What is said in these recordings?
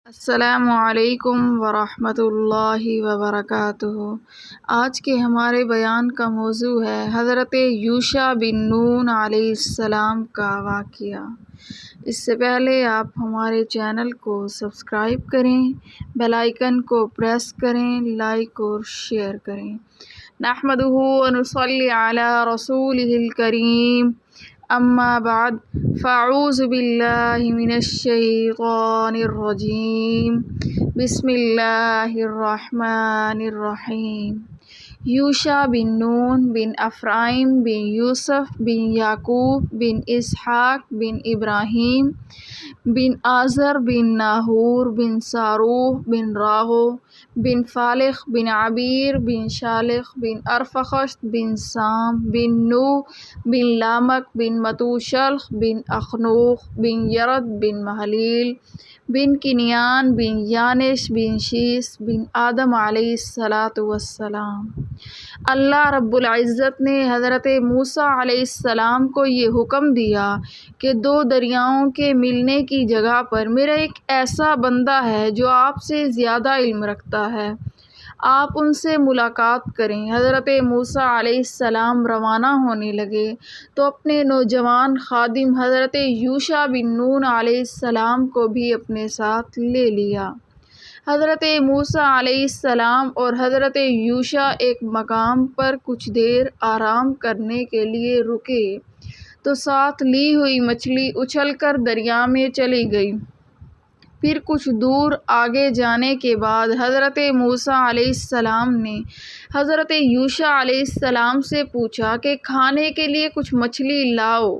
السلام علیکم ورحمۃ اللہ وبرکاتہ۔ آج کے ہمارے بیان کا موضوع ہے حضرت یوشع بن نون علیہ السلام کا واقعہ۔ اس سے پہلے آپ ہمارے چینل کو سبسکرائب کریں، بیل آئیکن کو پریس کریں، لائک اور شیئر کریں۔ نحمدہ ونصلی علی رسولہ الکریم، اما بعد فاعوذ باللہ من الشیطان الرجیم، بسم اللہ الرحمن الرحیم۔ یوشع بن نون بن افرائیم بن یوسف بن یعقوب بن اسحاق بن ابراہیم بن آزر بن ناہور بن صاروح بن راغو بن فالخ بن عبیر بن شالخ بن ارفخشد بن سام بن نوح بن لامک بن متوشلخ بن اخنوخ بن یرد بن مہلیل بن کنیان بن یانش بن شیس بن آدم علیہ السلام۔ اللہ رب العزت نے حضرت موسیٰ علیہ السلام کو یہ حکم دیا کہ دو دریاؤں کے ملنے کی جگہ پر میرا ایک ایسا بندہ ہے جو آپ سے زیادہ علم رکھتا ہے، آپ ان سے ملاقات کریں۔ حضرت موسیٰ علیہ السلام روانہ ہونے لگے تو اپنے نوجوان خادم حضرت یوشع بن نون علیہ السلام کو بھی اپنے ساتھ لے لیا۔ حضرت موسیٰ علیہ السلام اور حضرت یوشع ایک مقام پر کچھ دیر آرام کرنے کے لیے رکے تو ساتھ لی ہوئی مچھلی اچھل کر دریا میں چلی گئی۔ پھر کچھ دور آگے جانے کے بعد حضرت موسیٰ علیہ السلام نے حضرت یوشع علیہ السلام سے پوچھا کہ کھانے کے لیے کچھ مچھلی لاؤ۔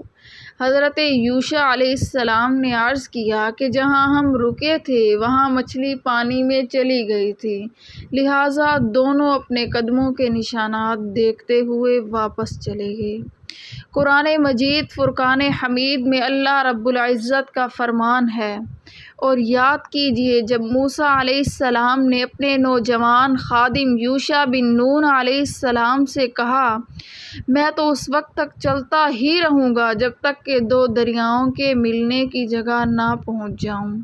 حضرت یوشع علیہ السلام نے عرض کیا کہ جہاں ہم رکے تھے وہاں مچھلی پانی میں چلی گئی تھی، لہٰذا دونوں اپنے قدموں کے نشانات دیکھتے ہوئے واپس چلے گئے۔ قرآن مجید فرقان حمید میں اللہ رب العزت کا فرمان ہے، اور یاد کیجئے جب موسیٰ علیہ السلام نے اپنے نوجوان خادم یوشع بن نون علیہ السلام سے کہا، میں تو اس وقت تک چلتا ہی رہوں گا جب تک کہ دو دریاؤں کے ملنے کی جگہ نہ پہنچ جاؤں،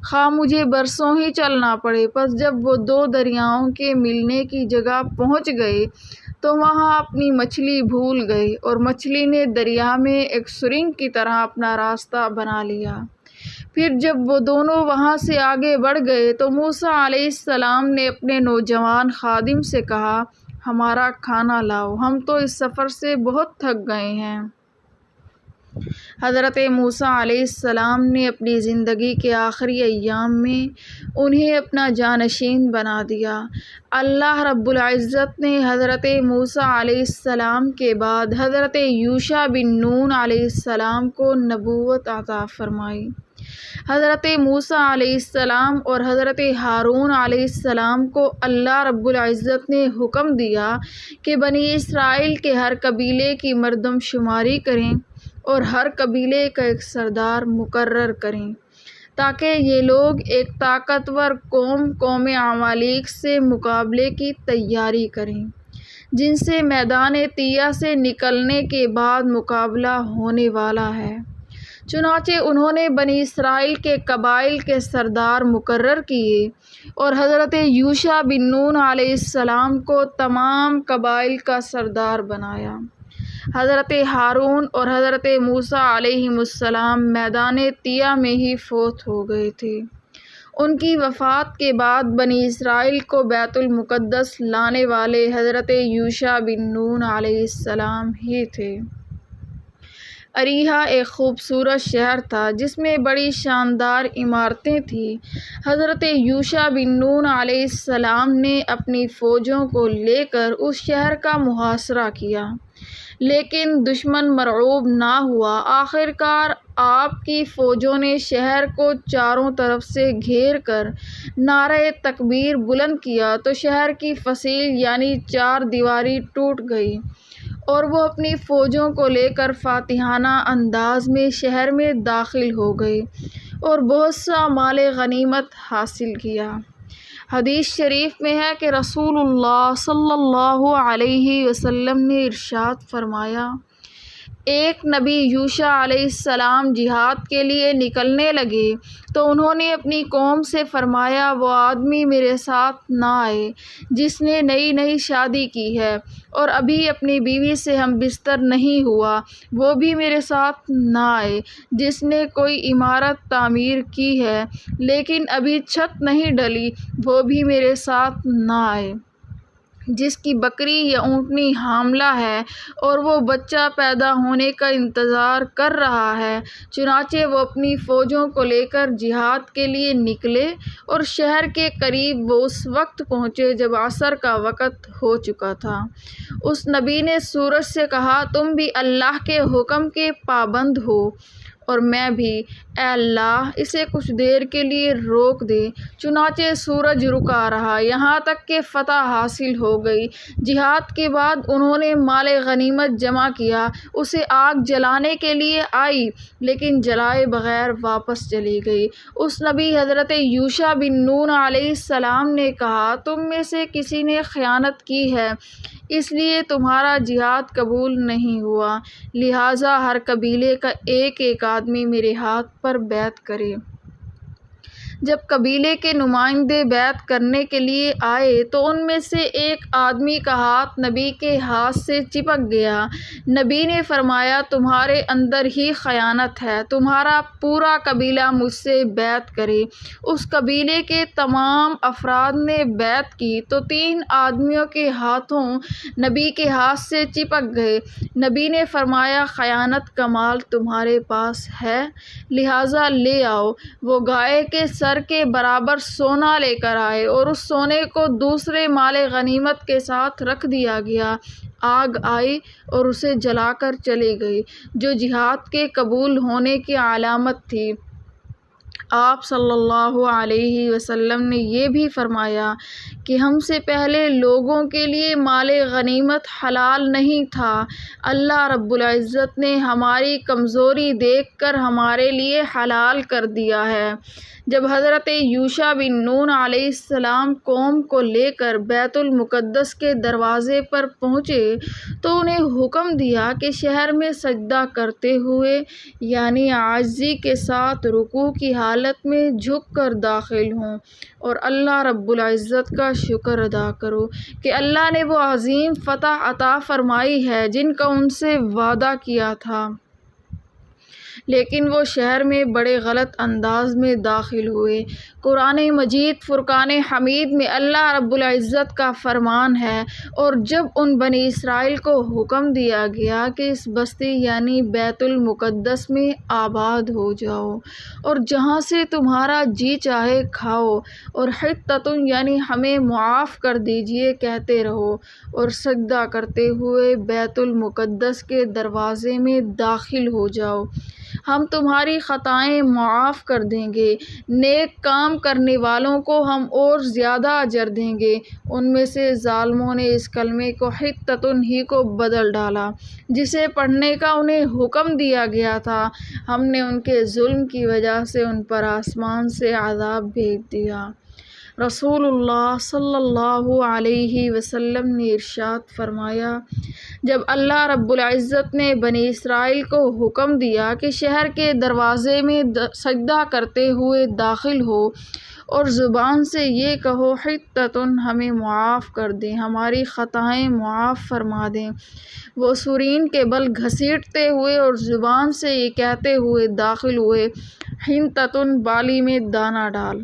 خواہ مجھے برسوں ہی چلنا پڑے۔ پس جب وہ دو دریاؤں کے ملنے کی جگہ پہنچ گئے تو وہاں اپنی مچھلی بھول گئے، اور مچھلی نے دریا میں ایک سرنگ کی طرح اپنا راستہ بنا لیا۔ پھر جب وہ دونوں وہاں سے آگے بڑھ گئے تو موسیٰ علیہ السلام نے اپنے نوجوان خادم سے کہا، ہمارا کھانا لاؤ، ہم تو اس سفر سے بہت تھک گئے ہیں۔ حضرت موسیٰ علیہ السلام نے اپنی زندگی کے آخری ایام میں انہیں اپنا جانشین بنا دیا۔ اللہ رب العزت نے حضرت موسیٰ علیہ السلام کے بعد حضرت یوشع بن نون علیہ السلام کو نبوت عطا فرمائی۔ حضرت موسیٰ علیہ السلام اور حضرت ہارون علیہ السلام کو اللہ رب العزت نے حکم دیا کہ بنی اسرائیل کے ہر قبیلے کی مردم شماری کریں اور ہر قبیلے کا ایک سردار مقرر کریں، تاکہ یہ لوگ ایک طاقتور قوم عمالیق سے مقابلے کی تیاری کریں، جن سے میدان طیہ سے نکلنے کے بعد مقابلہ ہونے والا ہے۔ چنانچہ انہوں نے بنی اسرائیل کے قبائل کے سردار مقرر کیے اور حضرت یوشع بن نون علیہ السلام کو تمام قبائل کا سردار بنایا۔ حضرت ہارون اور حضرت موسیٰ علیہ السلام میدان طیہ میں ہی فوت ہو گئے تھے۔ ان کی وفات کے بعد بنی اسرائیل کو بیت المقدس لانے والے حضرت یوشع بن نون علیہ السلام ہی تھے۔ اریحہ ایک خوبصورت شہر تھا جس میں بڑی شاندار عمارتیں تھیں۔ حضرت یوشع بن نون علیہ السلام نے اپنی فوجوں کو لے کر اس شہر کا محاصرہ کیا، لیکن دشمن مرعوب نہ ہوا۔ آخر کار آپ کی فوجوں نے شہر کو چاروں طرف سے گھیر کر نعرہ تکبیر بلند کیا تو شہر کی فصیل یعنی چار دیواری ٹوٹ گئی، اور وہ اپنی فوجوں کو لے کر فاتحانہ انداز میں شہر میں داخل ہو گئے اور بہت سا مال غنیمت حاصل کیا۔ حدیث شریف میں ہے کہ رسول اللہ صلی اللہ علیہ وسلم نے ارشاد فرمایا ایک نبی یوشع علیہ السلام جہاد کے لیے نکلنے لگے تو انہوں نے اپنی قوم سے فرمایا، وہ آدمی میرے ساتھ نہ آئے جس نے نئی نئی شادی کی ہے اور ابھی اپنی بیوی سے ہم بستر نہیں ہوا، وہ بھی میرے ساتھ نہ آئے۔ جس نے کوئی عمارت تعمیر کی ہے لیکن ابھی چھت نہیں ڈلی، وہ بھی میرے ساتھ نہ آئے۔ جس کی بکری یا اونٹنی حاملہ ہے اور وہ بچہ پیدا ہونے کا انتظار کر رہا ہے، چنانچہ وہ اپنی فوجوں کو لے کر جہاد کے لیے نکلے اور شہر کے قریب وہ اس وقت پہنچے جب عصر کا وقت ہو چکا تھا۔ اس نبی نے سورج سے کہا، تم بھی اللہ کے حکم کے پابند ہو اور میں بھی، اے اللہ اسے کچھ دیر کے لیے روک دے۔ چنانچہ سورج رکا رہا یہاں تک کہ فتح حاصل ہو گئی۔ جہاد کے بعد انہوں نے مال غنیمت جمع کیا، اسے آگ جلانے کے لیے آئی لیکن جلائے بغیر واپس چلی گئی۔ اس نبی حضرت یوشع بن نون علیہ السلام نے کہا، تم میں سے کسی نے خیانت کی ہے، اس لیے تمہارا جہاد قبول نہیں ہوا، لہٰذا ہر قبیلے کا ایک ایک آدمی میرے ہاتھ پر بیعت کرے۔ جب قبیلے کے نمائندے بیعت کرنے کے لیے آئے تو ان میں سے ایک آدمی کا ہاتھ نبی کے ہاتھ سے چپک گیا۔ نبی نے فرمایا، تمہارے اندر ہی خیانت ہے، تمہارا پورا قبیلہ مجھ سے بیعت کرے۔ اس قبیلے کے تمام افراد نے بیعت کی تو 3 آدمیوں کے ہاتھوں نبی کے ہاتھ سے چپک گئے۔ نبی نے فرمایا، خیانت کا مال تمہارے پاس ہے، لہٰذا لے آؤ۔ وہ گائے کے سر کے برابر سونا لے کر آئے اور اس سونے کو دوسرے مال غنیمت کے ساتھ رکھ دیا گیا۔ آگ آئی اور اسے جلا کر چلی گئی، جو جہاد کے قبول ہونے کی علامت تھی۔ آپ صلی اللہ علیہ وسلم نے یہ بھی فرمایا کہ ہم سے پہلے لوگوں کے لیے مال غنیمت حلال نہیں تھا، اللہ رب العزت نے ہماری کمزوری دیکھ کر ہمارے لیے حلال کر دیا ہے۔ جب حضرت یوشع بن نون علیہ السلام قوم کو لے کر بیت المقدس کے دروازے پر پہنچے تو انہیں حکم دیا کہ شہر میں سجدہ کرتے ہوئے یعنی عاجزی کے ساتھ رکوع کی حالت میں جھک کر داخل ہوں اور اللہ رب العزت کا شکر ادا کرو کہ اللہ نے وہ عظیم فتح عطا فرمائی ہے جن کا ان سے وعدہ کیا تھا۔ لیکن وہ شہر میں بڑے غلط انداز میں داخل ہوئے۔ قرآن مجید فرقان حمید میں اللہ رب العزت کا فرمان ہے، اور جب ان بنی اسرائیل کو حکم دیا گیا کہ اس بستی یعنی بیت المقدس میں آباد ہو جاؤ اور جہاں سے تمہارا جی چاہے کھاؤ، اور حطۃ یعنی ہمیں معاف کر دیجیے کہتے رہو، اور سجدہ کرتے ہوئے بیت المقدس کے دروازے میں داخل ہو جاؤ، ہم تمہاری خطائیں معاف کر دیں گے، نیک کام کرنے والوں کو ہم اور زیادہ اجر دیں گے۔ ان میں سے ظالموں نے اس کلمے کو حطۃ ہی کو بدل ڈالا جسے پڑھنے کا انہیں حکم دیا گیا تھا۔ ہم نے ان کے ظلم کی وجہ سے ان پر آسمان سے عذاب بھیج دیا۔ رسول اللہ صلی اللہ علیہ وسلم نے ارشاد فرمایا، جب اللہ رب العزت نے بنی اسرائیل کو حکم دیا کہ شہر کے دروازے میں سجدہ کرتے ہوئے داخل ہو اور زبان سے یہ کہو، حطۃ ہمیں معاف کر دیں، ہماری خطائیں معاف فرما دیں، وہ سرین کے بل گھسیٹتے ہوئے اور زبان سے یہ کہتے ہوئے داخل ہوئے، حنطۃ بالی میں دانہ ڈال۔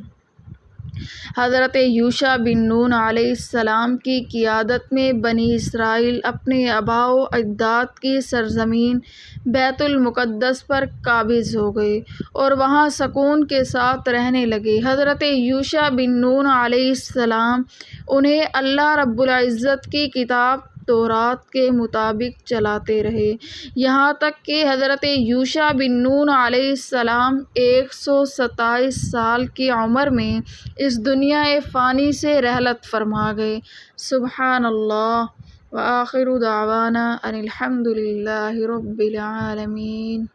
حضرت یوشع بن نون علیہ السلام کی قیادت میں بنی اسرائیل اپنے آباء و اجداد کی سرزمین بیت المقدس پر قابض ہو گئے اور وہاں سکون کے ساتھ رہنے لگے۔ حضرت یوشع بن نون علیہ السلام انہیں اللہ رب العزت کی کتاب تورات کے مطابق چلاتے رہے، یہاں تک کہ حضرت یوشع بن نون علیہ السلام 127 سال کی عمر میں اس دنیا فانی سے رحلت فرما گئے۔ سبحان اللہ وآخر دعوانا ان الحمد للہ رب العالمین۔